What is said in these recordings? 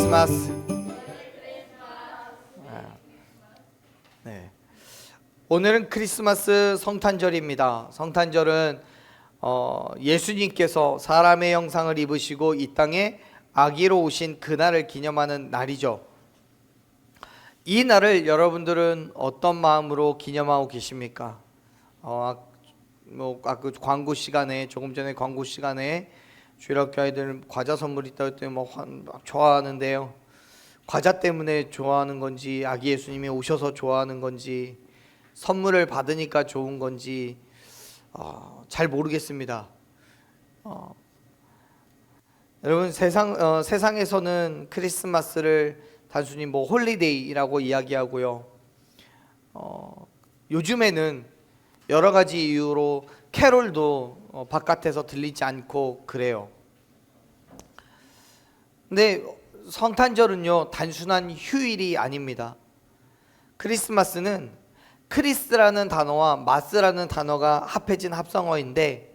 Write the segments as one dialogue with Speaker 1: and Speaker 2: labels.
Speaker 1: 크리스마스. 네. 오늘은 크리스마스 성탄절입니다. 성탄절은 예수님께서 사람의 형상을 입으시고 이 땅에 아기로 오신 그날을 기념하는 날이죠. 이 날을 여러분들은 어떤 마음으로 기념하고 계십니까? 광고 시간에, 조금 전에 광고 시간에 주일학교 아이들 과자 선물 있다고 했더니 막 좋아하는데요. 과자 때문에 좋아하는 건지, 아기 예수님이 오셔서 좋아하는 건지, 선물을 받으니까 좋은 건지 잘 모르겠습니다. 여러분, 세상에서는 크리스마스를 단순히 홀리데이라고 이야기하고요. 요즘에는 여러 가지 이유로 캐롤도 바깥에서 들리지 않고 그래요. 근데 성탄절은요, 단순한 휴일이 아닙니다. 크리스마스는 크리스라는 단어와 마스라는 단어가 합해진 합성어인데,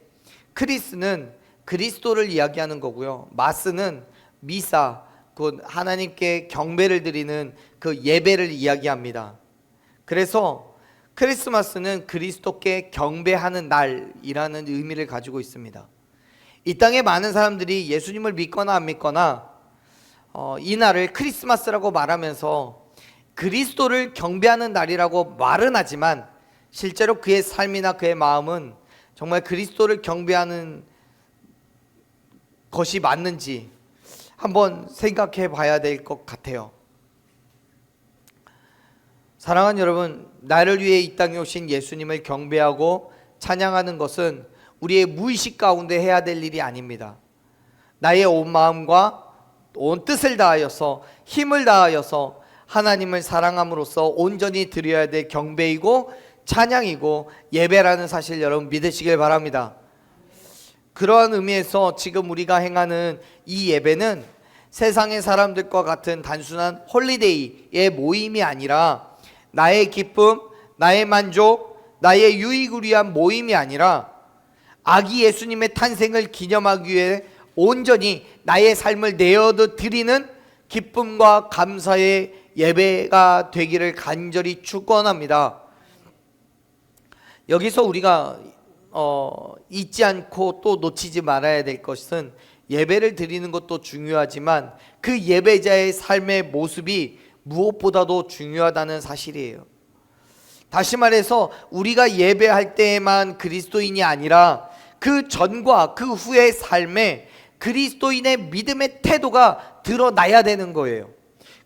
Speaker 1: 크리스는 그리스도를 이야기하는 거고요, 마스는 미사, 곧 하나님께 경배를 드리는 그 예배를 이야기합니다. 그래서 크리스마스는 그리스도께 경배하는 날이라는 의미를 가지고 있습니다. 이 땅에 많은 사람들이 예수님을 믿거나 안 믿거나 이 날을 크리스마스라고 말하면서 그리스도를 경배하는 날이라고 말은 하지만, 실제로 그의 삶이나 그의 마음은 정말 그리스도를 경배하는 것이 맞는지 한번 생각해 봐야 될 것 같아요. 사랑하는 여러분, 나를 위해 이 땅에 오신 예수님을 경배하고 찬양하는 것은 우리의 무의식 가운데 해야 될 일이 아닙니다. 나의 온 마음과 온 뜻을 다하여서, 힘을 다하여서 하나님을 사랑함으로써 온전히 드려야 될 경배이고 찬양이고 예배라는 사실 여러분 믿으시길 바랍니다. 그러한 의미에서 지금 우리가 행하는 이 예배는 세상의 사람들과 같은 단순한 홀리데이의 모임이 아니라, 나의 기쁨, 나의 만족, 나의 유익을 위한 모임이 아니라, 아기 예수님의 탄생을 기념하기 위해 온전히 나의 삶을 내어드 드리는 기쁨과 감사의 예배가 되기를 간절히 축원합니다. 여기서 우리가 잊지 않고 또 놓치지 말아야 될 것은, 예배를 드리는 것도 중요하지만 그 예배자의 삶의 모습이 무엇보다도 중요하다는 사실이에요. 다시 말해서 우리가 예배할 때에만 그리스도인이 아니라 그 전과 그 후의 삶에 그리스도인의 믿음의 태도가 드러나야 되는 거예요.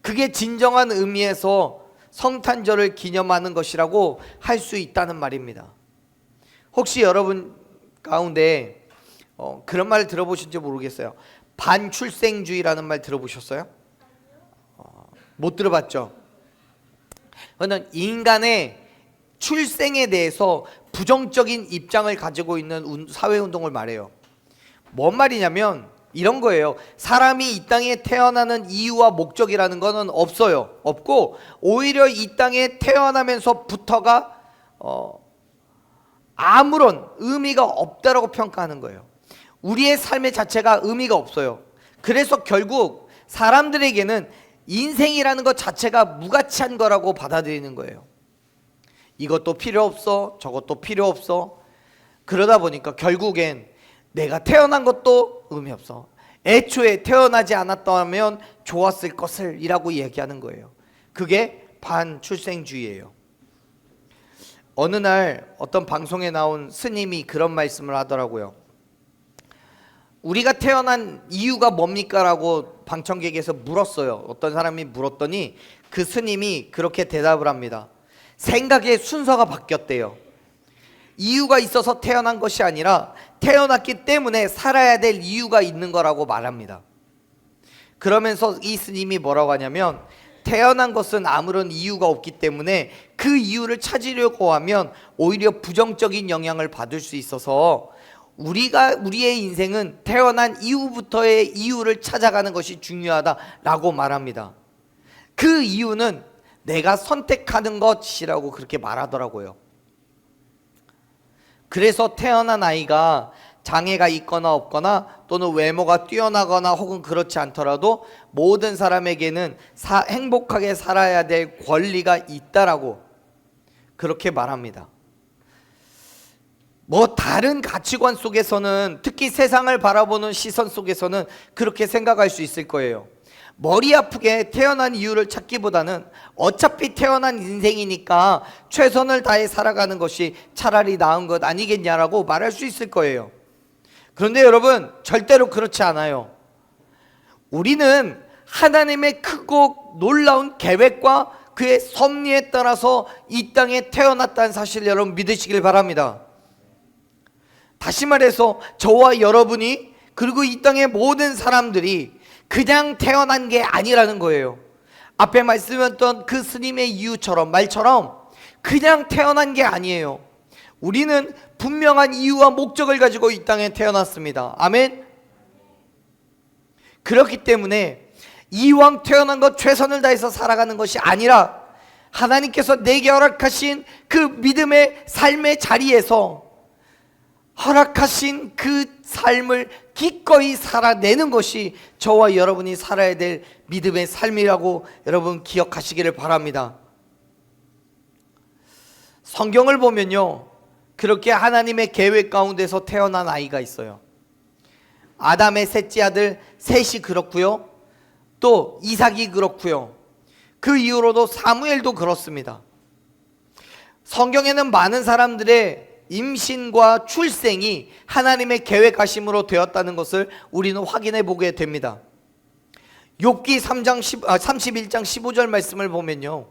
Speaker 1: 그게 진정한 의미에서 성탄절을 기념하는 것이라고 할 수 있다는 말입니다. 혹시 여러분 가운데 그런 말 들어보신지 모르겠어요. 반출생주의라는 말 들어보셨어요? 못 들어봤죠? 그건 인간의 출생에 대해서 부정적인 입장을 가지고 있는 사회운동을 말해요. 뭔 말이냐면 이런 거예요. 사람이 이 땅에 태어나는 이유와 목적이라는 거는 없어요. 없고 오히려 이 땅에 태어나면서부터가 아무런 의미가 없다라고 평가하는 거예요. 우리의 삶의 자체가 의미가 없어요. 그래서 결국 사람들에게는 인생이라는 것 자체가 무가치한 거라고 받아들이는 거예요. 이것도 필요 없어, 저것도 필요 없어. 그러다 보니까 결국엔 내가 태어난 것도 의미 없어, 애초에 태어나지 않았다면 좋았을 것을 이라고 얘기하는 거예요. 그게 반출생주의예요. 어느 날 어떤 방송에 나온 스님이 그런 말씀을 하더라고요. 우리가 태어난 이유가 뭡니까? 라고 방청객에서 물었어요. 어떤 사람이 물었더니 그 스님이 그렇게 대답을 합니다. 생각의 순서가 바뀌었대요. 이유가 있어서 태어난 것이 아니라 태어났기 때문에 살아야 될 이유가 있는 거라고 말합니다. 그러면서 이 스님이 뭐라고 하냐면, 태어난 것은 아무런 이유가 없기 때문에 그 이유를 찾으려고 하면 오히려 부정적인 영향을 받을 수 있어서 우리의 인생은 태어난 이후부터의 이유를 찾아가는 것이 중요하다라고 말합니다. 그 이유는 내가 선택하는 것이라고 그렇게 말하더라고요. 그래서 태어난 아이가 장애가 있거나 없거나 또는 외모가 뛰어나거나 혹은 그렇지 않더라도 모든 사람에게는 행복하게 살아야 될 권리가 있다라고 그렇게 말합니다. 뭐 다른 가치관 속에서는, 특히 세상을 바라보는 시선 속에서는 그렇게 생각할 수 있을 거예요. 머리 아프게 태어난 이유를 찾기보다는 어차피 태어난 인생이니까 최선을 다해 살아가는 것이 차라리 나은 것 아니겠냐라고 말할 수 있을 거예요. 그런데 여러분, 절대로 그렇지 않아요. 우리는 하나님의 크고 놀라운 계획과 그의 섭리에 따라서 이 땅에 태어났다는 사실 여러분 믿으시길 바랍니다. 다시 말해서 저와 여러분이, 그리고 이 땅의 모든 사람들이 그냥 태어난 게 아니라는 거예요. 앞에 말씀했던 그 스님의 이유처럼, 말처럼 그냥 태어난 게 아니에요. 우리는 분명한 이유와 목적을 가지고 이 땅에 태어났습니다. 아멘. 그렇기 때문에 이왕 태어난 것 최선을 다해서 살아가는 것이 아니라 하나님께서 내게 허락하신 그 믿음의 삶의 자리에서 허락하신 그 삶을 기꺼이 살아내는 것이 저와 여러분이 살아야 될 믿음의 삶이라고 여러분 기억하시기를 바랍니다. 성경을 보면요, 그렇게 하나님의 계획 가운데서 태어난 아이가 있어요. 아담의 셋째 아들 셋이 그렇고요, 또 이삭이 그렇고요, 그 이후로도 사무엘도 그렇습니다. 성경에는 많은 사람들의 임신과 출생이 하나님의 계획하심으로 되었다는 것을 우리는 확인해 보게 됩니다. 욥기 31장 15절 말씀을 보면요,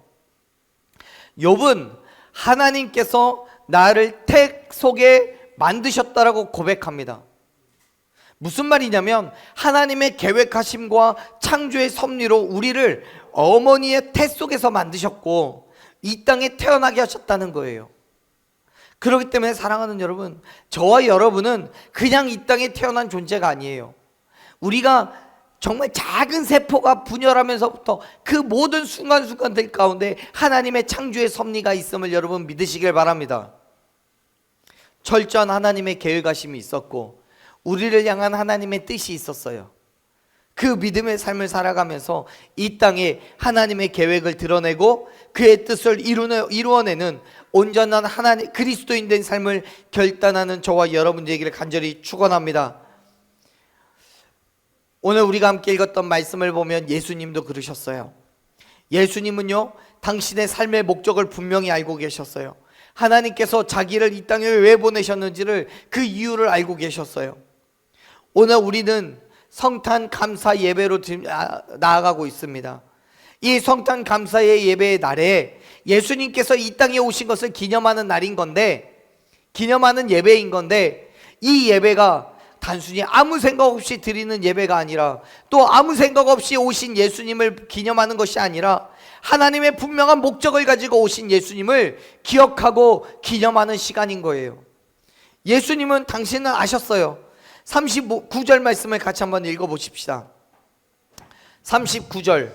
Speaker 1: 욥은 하나님께서 나를 태 속에 만드셨다라고 고백합니다. 무슨 말이냐면 하나님의 계획하심과 창조의 섭리로 우리를 어머니의 태 속에서 만드셨고 이 땅에 태어나게 하셨다는 거예요. 그렇기 때문에 사랑하는 여러분, 저와 여러분은 그냥 이 땅에 태어난 존재가 아니에요. 우리가 정말 작은 세포가 분열하면서부터 그 모든 순간순간들 가운데 하나님의 창조의 섭리가 있음을 여러분 믿으시길 바랍니다. 철저한 하나님의 계획하심이 있었고 우리를 향한 하나님의 뜻이 있었어요. 그 믿음의 삶을 살아가면서 이 땅에 하나님의 계획을 드러내고 그의 뜻을 이루어내는 온전한 하나님 그리스도인 된 삶을 결단하는 저와 여러분 되기를 간절히 축원합니다. 오늘 우리가 함께 읽었던 말씀을 보면 예수님도 그러셨어요. 예수님은요, 당신의 삶의 목적을 분명히 알고 계셨어요. 하나님께서 자기를 이 땅에 왜 보내셨는지를, 그 이유를 알고 계셨어요. 오늘 우리는 성탄 감사 예배로 나아가고 있습니다. 이 성탄 감사의 예배의 날에 예수님께서 이 땅에 오신 것을 기념하는 날인 건데, 기념하는 예배인 건데, 이 예배가 단순히 아무 생각 없이 드리는 예배가 아니라, 또 아무 생각 없이 오신 예수님을 기념하는 것이 아니라 하나님의 분명한 목적을 가지고 오신 예수님을 기억하고 기념하는 시간인 거예요. 예수님은 당신은 아셨어요. 39절 말씀을 같이 한번 읽어보십시다. 39절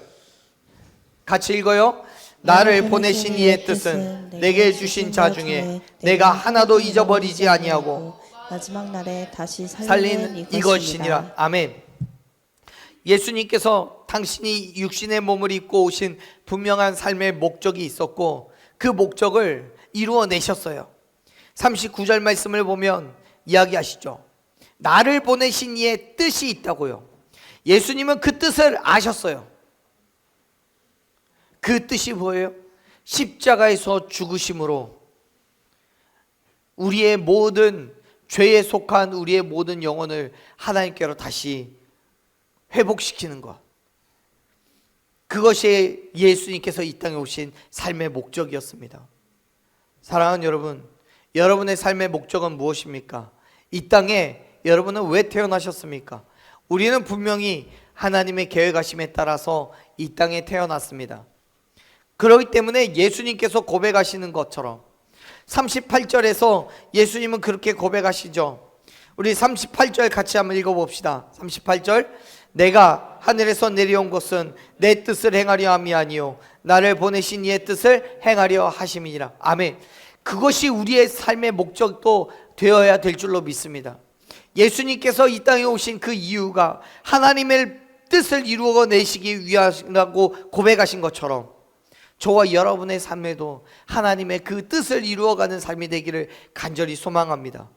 Speaker 1: 같이 읽어요. 나를 보내신 이의 뜻은 내게 주신 자 중에 내가 하나도 잊어버리지 아니하고
Speaker 2: 마지막 날에 다시
Speaker 1: 살리는 이것이니라. 아멘. 예수님께서 당신이 육신의 몸을 입고 오신 분명한 삶의 목적이 있었고 그 목적을 이루어내셨어요. 39절 말씀을 보면 이야기하시죠. 나를 보내신 이의 뜻이 있다고요. 예수님은 그 뜻을 아셨어요. 그 뜻이 뭐예요? 십자가에서 죽으심으로 우리의 모든 죄에 속한 우리의 모든 영혼을 하나님께로 다시 회복시키는 것, 그것이 예수님께서 이 땅에 오신 삶의 목적이었습니다. 사랑하는 여러분, 여러분의 삶의 목적은 무엇입니까? 이 땅에 여러분은 왜 태어나셨습니까? 우리는 분명히 하나님의 계획하심에 따라서 이 땅에 태어났습니다. 그렇기 때문에 예수님께서 고백하시는 것처럼 38절에서 예수님은 그렇게 고백하시죠. 우리 38절 같이 한번 읽어봅시다. 38절, 내가 하늘에서 내려온 것은 내 뜻을 행하려 함이 아니요 나를 보내신 이의 뜻을 행하려 하심이니라. 아멘. 그것이 우리의 삶의 목적도 되어야 될 줄로 믿습니다. 예수님께서 이 땅에 오신 그 이유가 하나님의 뜻을 이루어내시기 위하시라고 고백하신 것처럼 저와 여러분의 삶에도 하나님의 그 뜻을 이루어가는 삶이 되기를 간절히 소망합니다.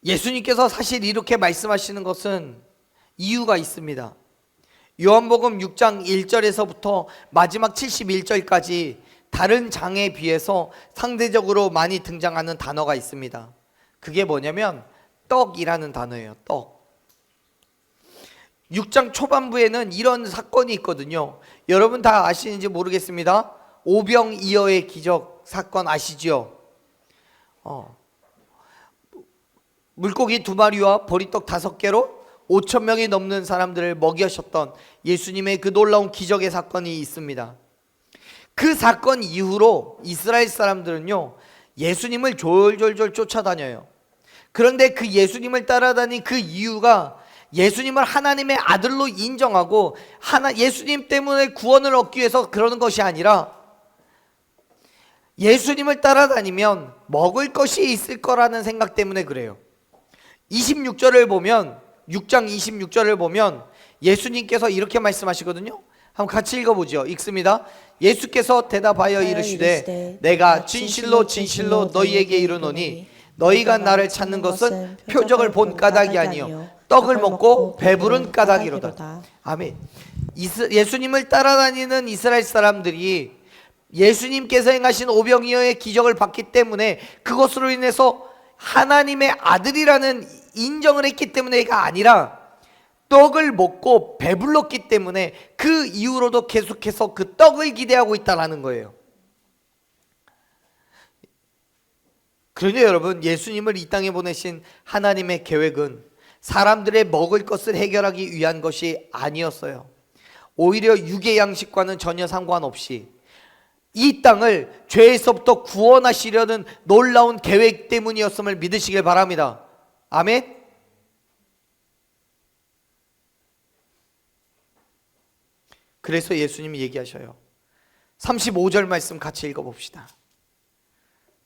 Speaker 1: 예수님께서 사실 이렇게 말씀하시는 것은 이유가 있습니다. 요한복음 6장 1절에서부터 마지막 71절까지 다른 장에 비해서 상대적으로 많이 등장하는 단어가 있습니다. 그게 뭐냐면 떡이라는 단어예요. 떡. 6장 초반부에는 이런 사건이 있거든요. 여러분 다 아시는지 모르겠습니다. 오병이어의 기적 사건 아시죠? 물고기 2마리와 보리떡 5개로 5,000명이 넘는 사람들을 먹이셨던 예수님의 그 놀라운 기적의 사건이 있습니다. 그 사건 이후로 이스라엘 사람들은요, 예수님을 졸졸졸 쫓아다녀요. 그런데 그 예수님을 따라다닌 그 이유가 예수님을 하나님의 아들로 인정하고 예수님 때문에 구원을 얻기 위해서 그러는 것이 아니라 예수님을 따라다니면 먹을 것이 있을 거라는 생각 때문에 그래요. 26절을 보면 6장 26절을 보면 예수님께서 이렇게 말씀하시거든요. 한번 같이 읽어보죠. 읽습니다. 예수께서 대답하여 이르시되 내가 진실로 진실로 너희에게 이르노니 너희가 나를 찾는 것은 표적을 본 까닭이 아니요 떡을 먹고 배부른 까닭이로다. 아멘. 예수님을 따라다니는 이스라엘 사람들이 예수님께서 행하신 오병이어의 기적을 봤기 때문에 그것으로 인해서 하나님의 아들이라는 인정을 했기 때문에가 아니라 떡을 먹고 배불렀기 때문에 그 이후로도 계속해서 그 떡을 기대하고 있다는 거예요. 그런데 여러분, 예수님을 이 땅에 보내신 하나님의 계획은 사람들의 먹을 것을 해결하기 위한 것이 아니었어요. 오히려 육의 양식과는 전혀 상관없이 이 땅을 죄에서부터 구원하시려는 놀라운 계획 때문이었음을 믿으시길 바랍니다. 아멘. 그래서 예수님이 얘기하셔요. 35절 말씀 같이 읽어봅시다.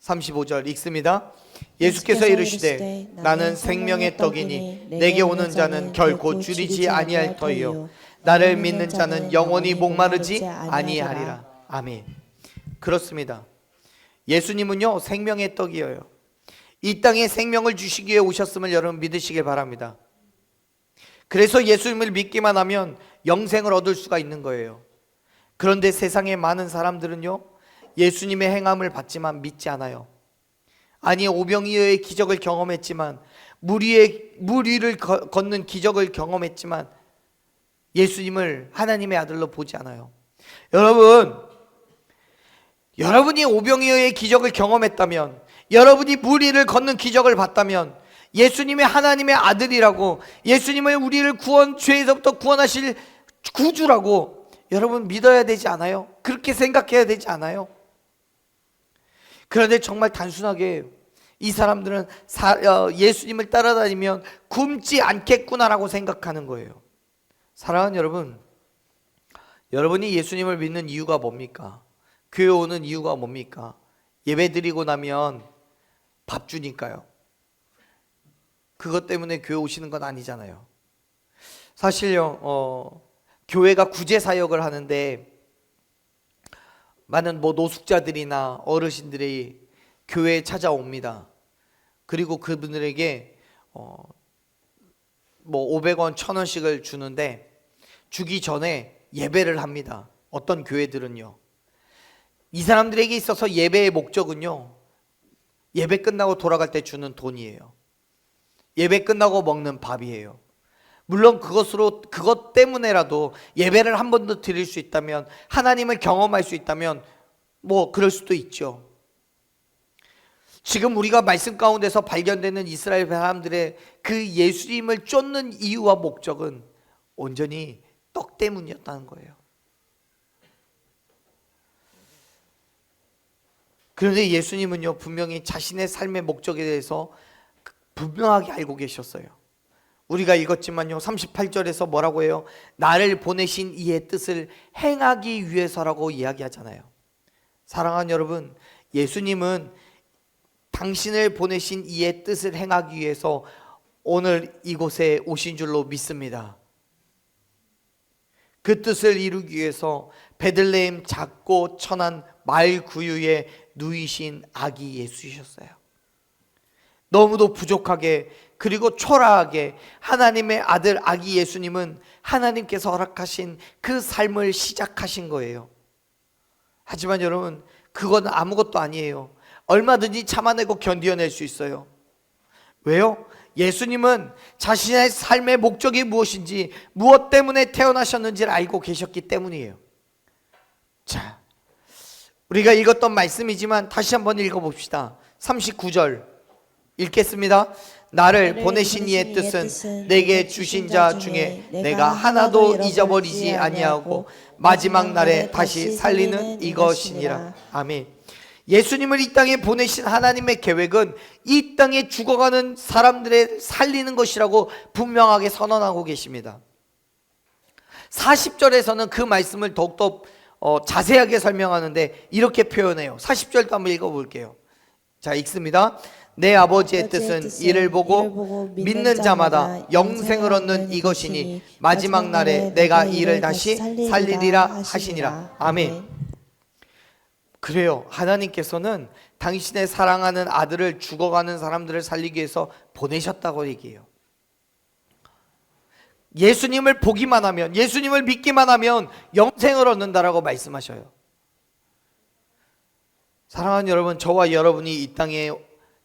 Speaker 1: 35절 읽습니다. 예수께서 이르시되 나는 생명의 떡이니 내게 오는 자는 결코 줄이지 아니할 터이요 나를 믿는 자는 영원히 목마르지 아니하리라. 아멘. 그렇습니다. 예수님은요 생명의 떡이에요. 이 땅에 생명을 주시기 위해 오셨음을 여러분 믿으시길 바랍니다. 그래서 예수님을 믿기만 하면 영생을 얻을 수가 있는 거예요. 그런데 세상의 많은 사람들은요 예수님의 행함을 받지만 믿지 않아요. 아니, 오병이어의 기적을 경험했지만 물 위를 걷는 기적을 경험했지만 예수님을 하나님의 아들로 보지 않아요. 여러분이 오병이어의 기적을 경험했다면, 여러분이 물 위를 걷는 기적을 봤다면 예수님의 하나님의 아들이라고, 예수님을 우리를 죄에서부터 구원하실 구주라고 여러분 믿어야 되지 않아요? 그렇게 생각해야 되지 않아요? 그런데 정말 단순하게 이 사람들은 예수님을 따라다니면 굶지 않겠구나라고 생각하는 거예요. 사랑하는 여러분, 여러분이 예수님을 믿는 이유가 뭡니까? 교회 오는 이유가 뭡니까? 예배 드리고 나면 밥 주니까요. 그것 때문에 교회 오시는 건 아니잖아요. 사실요, 교회가 구제 사역을 하는데 많은 노숙자들이나 어르신들이 교회에 찾아옵니다. 그리고 그분들에게 500원, 1000원씩을 주는데 주기 전에 예배를 합니다. 어떤 교회들은요. 이 사람들에게 있어서 예배의 목적은요, 예배 끝나고 돌아갈 때 주는 돈이에요. 예배 끝나고 먹는 밥이에요. 물론 그것 때문에라도 예배를 한 번 더 드릴 수 있다면, 하나님을 경험할 수 있다면 그럴 수도 있죠. 지금 우리가 말씀 가운데서 발견되는 이스라엘 사람들의 그 예수님을 쫓는 이유와 목적은 온전히 떡 때문이었다는 거예요. 그런데 예수님은요 분명히 자신의 삶의 목적에 대해서 분명하게 알고 계셨어요. 우리가 읽었지만요 38절에서 뭐라고 해요? 나를 보내신 이의 뜻을 행하기 위해서라고 이야기하잖아요. 사랑하는 여러분, 예수님은 당신을 보내신 이의 뜻을 행하기 위해서 오늘 이곳에 오신 줄로 믿습니다. 그 뜻을 이루기 위해서 베들레헴 작고 천한 마을 구유에 누이신 아기 예수이셨어요. 너무도 부족하게 그리고 초라하게 하나님의 아들 아기 예수님은 하나님께서 허락하신 그 삶을 시작하신 거예요. 하지만 여러분, 그건 아무것도 아니에요. 얼마든지 참아내고 견뎌낼 수 있어요. 왜요? 예수님은 자신의 삶의 목적이 무엇인지, 무엇 때문에 태어나셨는지를 알고 계셨기 때문이에요. 자, 우리가 읽었던 말씀이지만 다시 한번 읽어봅시다. 39절 읽겠습니다. 나를 보내신 이의 뜻은 내게 주신 자 중에 내가 하나도 잊어버리지 아니하고 마지막 날에 다시 살리는 이것이니라. 아멘. 예수님을 이 땅에 보내신 하나님의 계획은 이 땅에 죽어가는 사람들을 살리는 것이라고 분명하게 선언하고 계십니다. 40절에서는 그 말씀을 더욱더 자세하게 설명하는데 이렇게 표현해요. 40절도 한번 읽어볼게요. 자, 읽습니다. 내 아버지의 뜻은 이를 보고 믿는 자마다 영생을 얻는 이것이니 마지막 날에 내가 이를 다시 살리리라 하시니라. 아멘. 그래요. 하나님께서는 당신의 사랑하는 아들을 죽어가는 사람들을 살리기 위해서 보내셨다고 얘기해요. 예수님을 보기만 하면, 예수님을 믿기만 하면 영생을 얻는다라고 말씀하셔요. 사랑하는 여러분, 저와 여러분이 이 땅에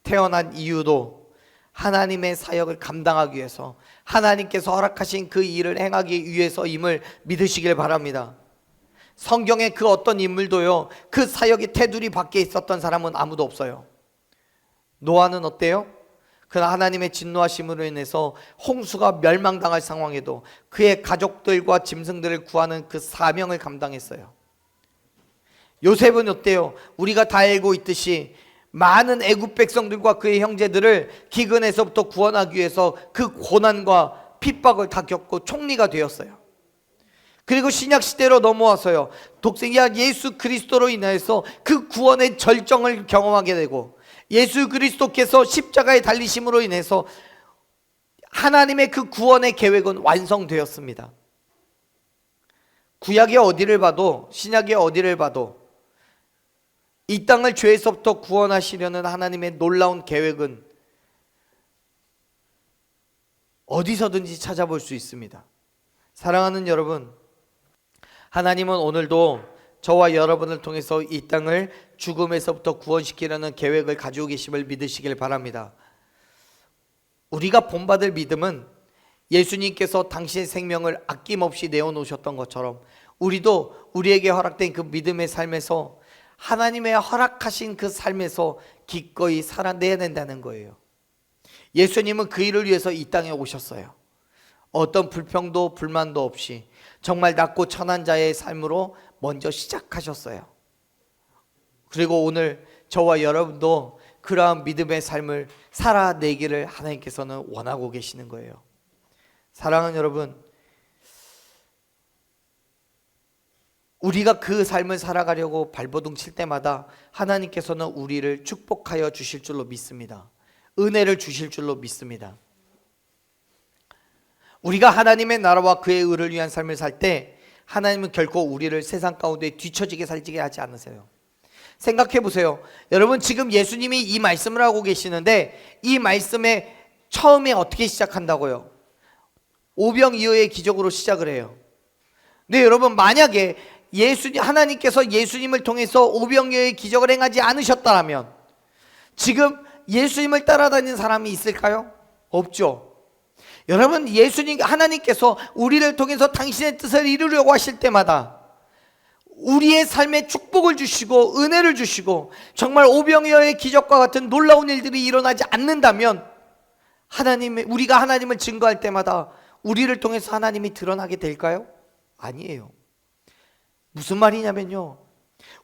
Speaker 1: 태어난 이유도 하나님의 사역을 감당하기 위해서, 하나님께서 허락하신 그 일을 행하기 위해서임을 믿으시길 바랍니다. 성경의 그 어떤 인물도요, 그 사역의 테두리 밖에 있었던 사람은 아무도 없어요. 노아는 어때요? 그러나 하나님의 진노하심으로 인해서 홍수가 멸망당할 상황에도 그의 가족들과 짐승들을 구하는 그 사명을 감당했어요. 요셉은 어때요? 우리가 다 알고 있듯이 많은 애굽 백성들과 그의 형제들을 기근에서부터 구원하기 위해서 그 고난과 핍박을 다 겪고 총리가 되었어요. 그리고 신약 시대로 넘어와서요, 독생자 예수 그리스도로 인하여서 그 구원의 절정을 경험하게 되고, 예수 그리스도께서 십자가에 달리심으로 인해서 하나님의 그 구원의 계획은 완성되었습니다. 구약의 어디를 봐도, 신약의 어디를 봐도 이 땅을 죄에서부터 구원하시려는 하나님의 놀라운 계획은 어디서든지 찾아볼 수 있습니다. 사랑하는 여러분, 하나님은 오늘도 저와 여러분을 통해서 이 땅을 죽음에서부터 구원시키려는 계획을 가지고 계심을 믿으시길 바랍니다. 우리가 본받을 믿음은 예수님께서 당신의 생명을 아낌없이 내어놓으셨던 것처럼 우리도 우리에게 허락된 그 믿음의 삶에서, 하나님의 허락하신 그 삶에서 기꺼이 살아내야 된다는 거예요. 예수님은 그 일을 위해서 이 땅에 오셨어요. 어떤 불평도 불만도 없이 정말 낮고 천한 자의 삶으로 먼저 시작하셨어요. 그리고 오늘 저와 여러분도 그러한 믿음의 삶을 살아내기를 하나님께서는 원하고 계시는 거예요. 사랑하는 여러분, 우리가 그 삶을 살아가려고 발버둥 칠 때마다 하나님께서는 우리를 축복하여 주실 줄로 믿습니다. 은혜를 주실 줄로 믿습니다. 우리가 하나님의 나라와 그의 의를 위한 삶을 살 때 하나님은 결코 우리를 세상 가운데 뒤처지게 살지게 하지 않으세요. 생각해 보세요. 여러분, 지금 예수님이 이 말씀을 하고 계시는데 이 말씀의 처음에 어떻게 시작한다고요? 오병이어의 기적으로 시작을 해요. 근데 여러분, 만약에 하나님께서 예수님을 통해서 오병이어의 기적을 행하지 않으셨다면 지금 예수님을 따라다니는 사람이 있을까요? 없죠. 여러분, 하나님께서 우리를 통해서 당신의 뜻을 이루려고 하실 때마다 우리의 삶에 축복을 주시고 은혜를 주시고 정말 오병이어의 기적과 같은 놀라운 일들이 일어나지 않는다면 우리가 하나님을 증거할 때마다 우리를 통해서 하나님이 드러나게 될까요? 아니에요. 무슨 말이냐면요,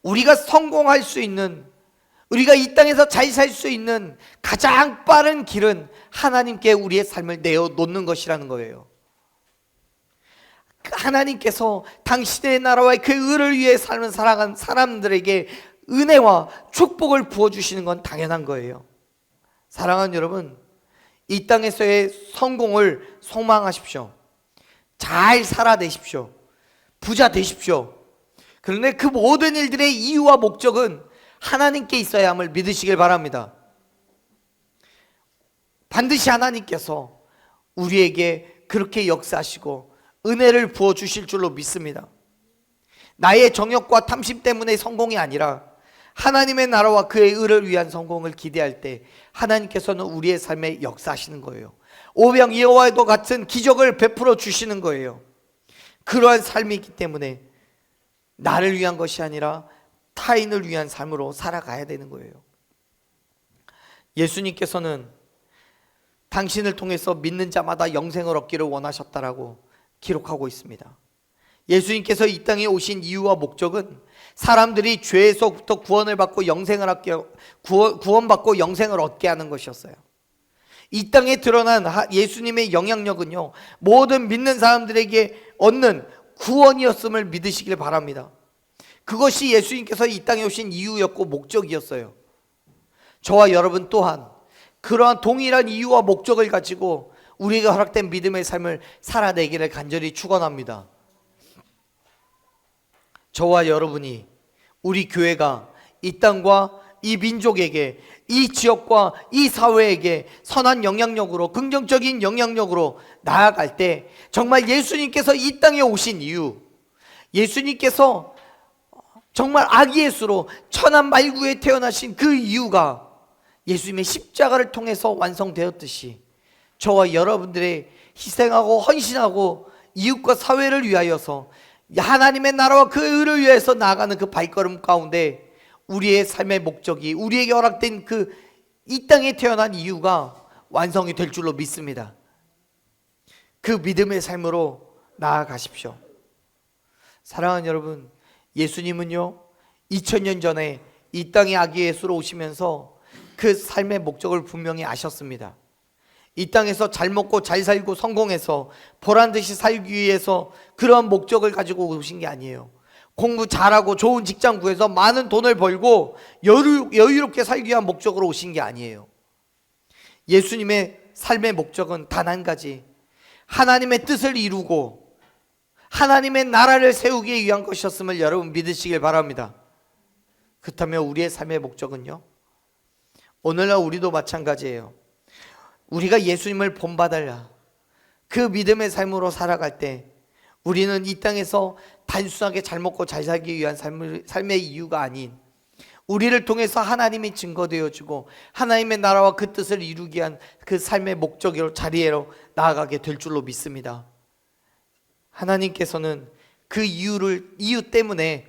Speaker 1: 우리가 성공할 수 있는, 우리가 이 땅에서 잘 살 수 있는 가장 빠른 길은 하나님께 우리의 삶을 내어놓는 것이라는 거예요. 하나님께서 당신의 나라와 그 의를 위해 살아가는 사람들에게 은혜와 축복을 부어주시는 건 당연한 거예요. 사랑하는 여러분, 이 땅에서의 성공을 소망하십시오. 잘 살아내십시오. 부자 되십시오. 그런데 그 모든 일들의 이유와 목적은 하나님께 있어야 함을 믿으시길 바랍니다. 반드시 하나님께서 우리에게 그렇게 역사하시고 은혜를 부어주실 줄로 믿습니다. 나의 정욕과 탐심 때문에 성공이 아니라 하나님의 나라와 그의 의를 위한 성공을 기대할 때 하나님께서는 우리의 삶에 역사하시는 거예요. 오병 여호와도 같은 기적을 베풀어 주시는 거예요. 그러한 삶이기 때문에 나를 위한 것이 아니라 타인을 위한 삶으로 살아가야 되는 거예요. 예수님께서는 당신을 통해서 믿는 자마다 영생을 얻기를 원하셨다라고 기록하고 있습니다. 예수님께서 이 땅에 오신 이유와 목적은 사람들이 죄에서부터 구원받고 영생을 얻게 하는 것이었어요. 이 땅에 드러난 예수님의 영향력은요, 모든 믿는 사람들에게 얻는 구원이었음을 믿으시길 바랍니다. 그것이 예수님께서 이 땅에 오신 이유였고 목적이었어요. 저와 여러분 또한 그러한 동일한 이유와 목적을 가지고 우리에게 허락된 믿음의 삶을 살아내기를 간절히 축원합니다. 저와 여러분이, 우리 교회가 이 땅과 이 민족에게, 이 지역과 이 사회에게 선한 영향력으로, 긍정적인 영향력으로 나아갈 때 정말 예수님께서 이 땅에 오신 이유, 예수님께서 정말 아기 예수로 천한 말구에 태어나신 그 이유가 예수님의 십자가를 통해서 완성되었듯이 저와 여러분들의 희생하고 헌신하고 이웃과 사회를 위하여서 하나님의 나라와 그 의를 위해서 나아가는 그 발걸음 가운데 우리의 삶의 목적이, 우리에게 허락된 그 이 땅에 태어난 이유가 완성이 될 줄로 믿습니다. 그 믿음의 삶으로 나아가십시오. 사랑하는 여러분, 예수님은요 2000년 전에 이 땅에 아기 예수로 오시면서 그 삶의 목적을 분명히 아셨습니다. 이 땅에서 잘 먹고 잘 살고 성공해서 보란듯이 살기 위해서 그런 목적을 가지고 오신 게 아니에요. 공부 잘하고 좋은 직장 구해서 많은 돈을 벌고 여유롭게 살기 위한 목적으로 오신 게 아니에요. 예수님의 삶의 목적은 단 한 가지, 하나님의 뜻을 이루고 하나님의 나라를 세우기 위한 것이었음을 여러분 믿으시길 바랍니다. 그렇다면 우리의 삶의 목적은요, 오늘날 우리도 마찬가지예요. 우리가 예수님을 본받아야 그 믿음의 삶으로 살아갈 때 우리는 이 땅에서 단순하게 잘 먹고 잘 살기 위한 삶의 이유가 아닌, 우리를 통해서 하나님이 증거되어지고 하나님의 나라와 그 뜻을 이루기 위한 그 삶의 목적으로, 자리로 나아가게 될 줄로 믿습니다. 하나님께서는 그 이유 때문에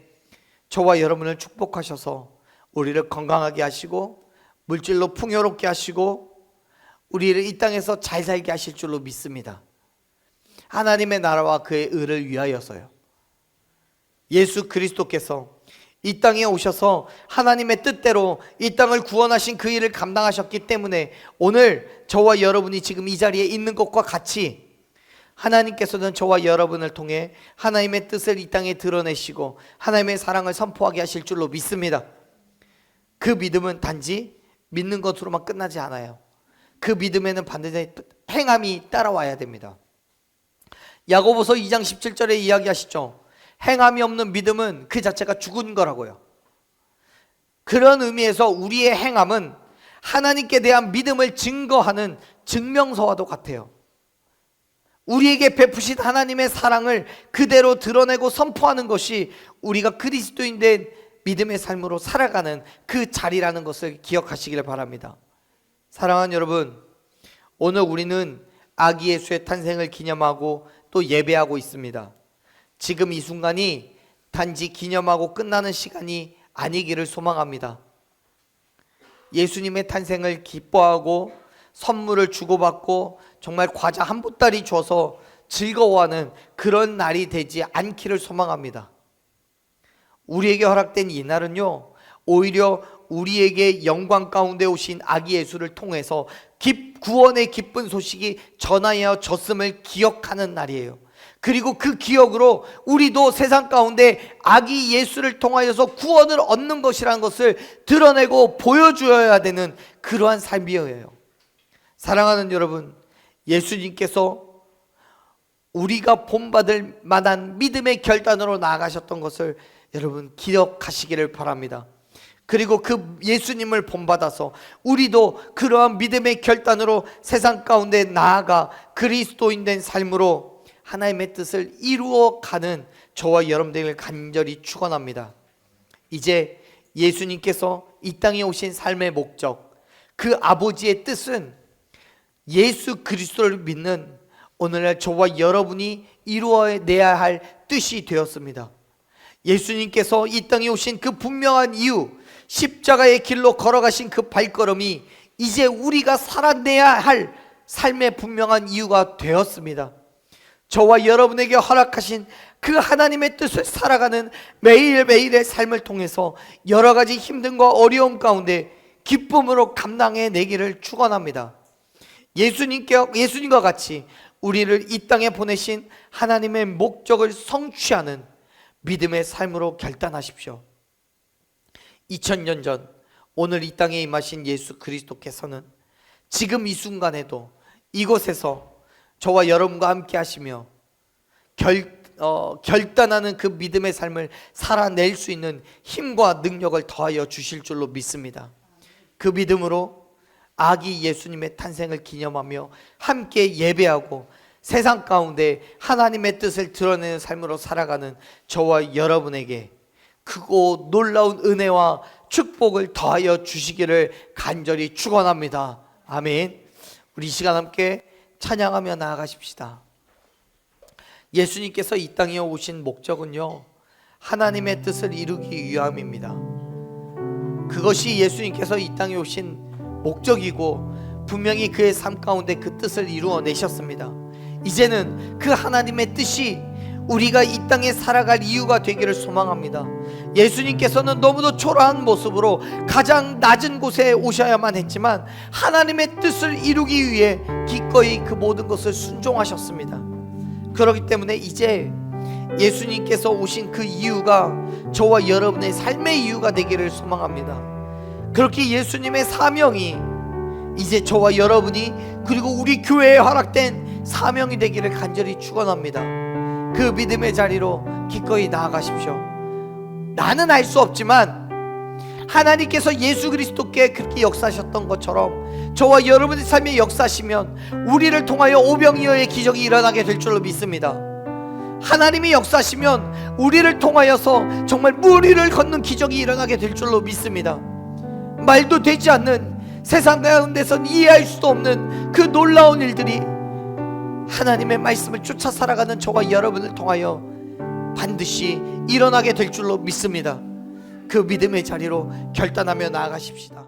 Speaker 1: 저와 여러분을 축복하셔서 우리를 건강하게 하시고 물질로 풍요롭게 하시고 우리를 이 땅에서 잘 살게 하실 줄로 믿습니다. 하나님의 나라와 그의 의를 위하여서요. 예수 그리스도께서 이 땅에 오셔서 하나님의 뜻대로 이 땅을 구원하신 그 일을 감당하셨기 때문에 오늘 저와 여러분이 지금 이 자리에 있는 것과 같이 하나님께서는 저와 여러분을 통해 하나님의 뜻을 이 땅에 드러내시고 하나님의 사랑을 선포하게 하실 줄로 믿습니다. 그 믿음은 단지 믿는 것으로만 끝나지 않아요. 그 믿음에는 반드시 행함이 따라와야 됩니다. 야고보서 2장 17절에 이야기하시죠. 행함이 없는 믿음은 그 자체가 죽은 거라고요. 그런 의미에서 우리의 행함은 하나님께 대한 믿음을 증거하는 증명서와도 같아요. 우리에게 베푸신 하나님의 사랑을 그대로 드러내고 선포하는 것이 우리가 그리스도인된 믿음의 삶으로 살아가는 그 자리라는 것을 기억하시기를 바랍니다. 사랑하는 여러분, 오늘 우리는 아기 예수의 탄생을 기념하고 또 예배하고 있습니다. 지금 이 순간이 단지 기념하고 끝나는 시간이 아니기를 소망합니다. 예수님의 탄생을 기뻐하고 선물을 주고받고 정말 과자 한 보따리 줘서 즐거워하는 그런 날이 되지 않기를 소망합니다. 우리에게 허락된 이 날은요, 오히려 우리에게 영광 가운데 오신 아기 예수를 통해서 구원의 기쁜 소식이 전하여졌음을 기억하는 날이에요. 그리고 그 기억으로 우리도 세상 가운데 아기 예수를 통하여서 구원을 얻는 것이라는 것을 드러내고 보여주어야 되는 그러한 삶이에요. 사랑하는 여러분, 예수님께서 우리가 본받을 만한 믿음의 결단으로 나아가셨던 것을 여러분 기억하시기를 바랍니다. 그리고 그 예수님을 본받아서 우리도 그러한 믿음의 결단으로 세상 가운데 나아가 그리스도인 된 삶으로 하나님의 뜻을 이루어가는 저와 여러분들을 간절히 축원합니다. 이제 예수님께서 이 땅에 오신 삶의 목적, 그 아버지의 뜻은 예수 그리스도를 믿는 오늘날 저와 여러분이 이루어내야 할 뜻이 되었습니다. 예수님께서 이 땅에 오신 그 분명한 이유, 십자가의 길로 걸어가신 그 발걸음이 이제 우리가 살아내야 할 삶의 분명한 이유가 되었습니다. 저와 여러분에게 허락하신 그 하나님의 뜻을 살아가는 매일매일의 삶을 통해서 여러 가지 힘듦과 어려움 가운데 기쁨으로 감당해내기를 축원합니다. 예수님과 같이 우리를 이 땅에 보내신 하나님의 목적을 성취하는 믿음의 삶으로 결단하십시오. 2000년 전 오늘 이 땅에 임하신 예수 그리스도께서는 지금 이 순간에도 이곳에서 저와 여러분과 함께 하시며 결단하는 그 믿음의 삶을 살아낼 수 있는 힘과 능력을 더하여 주실 줄로 믿습니다. 그 믿음으로 아기 예수님의 탄생을 기념하며 함께 예배하고 세상 가운데 하나님의 뜻을 드러내는 삶으로 살아가는 저와 여러분에게 크고 놀라운 은혜와 축복을 더하여 주시기를 간절히 축원합니다. 아멘. 우리 이 시간 함께 찬양하며 나아가십시다. 예수님께서 이 땅에 오신 목적은요, 하나님의 뜻을 이루기 위함입니다. 그것이 예수님께서 이 땅에 오신 목적이고 분명히 그의 삶 가운데 그 뜻을 이루어내셨습니다. 이제는 그 하나님의 뜻이 우리가 이 땅에 살아갈 이유가 되기를 소망합니다. 예수님께서는 너무도 초라한 모습으로 가장 낮은 곳에 오셔야만 했지만 하나님의 뜻을 이루기 위해 기꺼이 그 모든 것을 순종하셨습니다. 그렇기 때문에 이제 예수님께서 오신 그 이유가 저와 여러분의 삶의 이유가 되기를 소망합니다. 그렇게 예수님의 사명이 이제 저와 여러분이 그리고 우리 교회에 허락된 사명이 되기를 간절히 축원합니다. 그 믿음의 자리로 기꺼이 나아가십시오. 나는 알 수 없지만 하나님께서 예수 그리스도께 그렇게 역사하셨던 것처럼 저와 여러분의 삶에 역사하시면 우리를 통하여 오병이어의 기적이 일어나게 될 줄로 믿습니다. 하나님이 역사하시면 우리를 통하여서 정말 무리를 걷는 기적이 일어나게 될 줄로 믿습니다. 말도 되지 않는 세상 가운데선 이해할 수도 없는 그 놀라운 일들이 하나님의 말씀을 쫓아 살아가는 저와 여러분을 통하여 반드시 일어나게 될 줄로 믿습니다. 그 믿음의 자리로 결단하며 나아가십시다.